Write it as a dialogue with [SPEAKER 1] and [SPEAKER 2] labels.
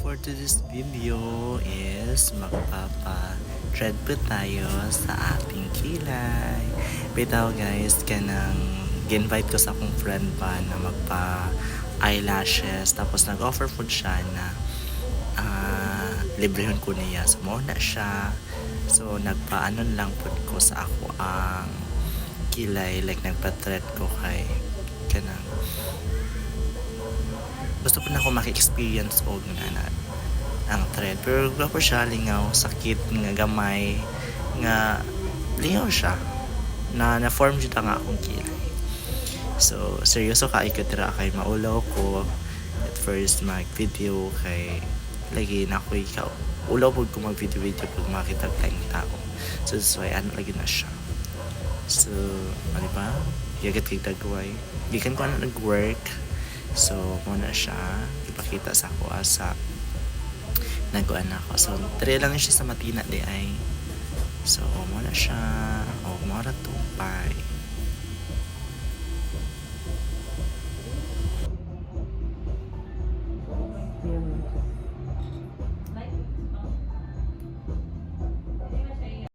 [SPEAKER 1] for today's video is magpapa-thread po tayo sa ating kilay. Bitaw guys, kanang gi-invite ko sa akong friend pa na magpa-eyelashes. Tapos nag-offer po siya na librehon ko niya. So, muna siya. So, nagpaanon lang po ko sa ako ang kilay. Like, nagpa-thread ko kay kanang gusto po na ako maki-experience og nga ang thread, pero gwapo siya, lingaw, sakit nga gamay nga lingaw siya na form siya nga akong kilay. So seryoso ka ko tira kay maulaw ko at first mag video kay lagi na ako ikaw ulaw po ko mag video pag makita tayong tao. So that's why ano lagi na siya. So ano ba yagat kay dagway gikan ko ano nag-work. So, muna siya ipakita sa ako sa naguan ako. So, try lang siya sa Matina di ay. So, muna siya. O, mura tumpay.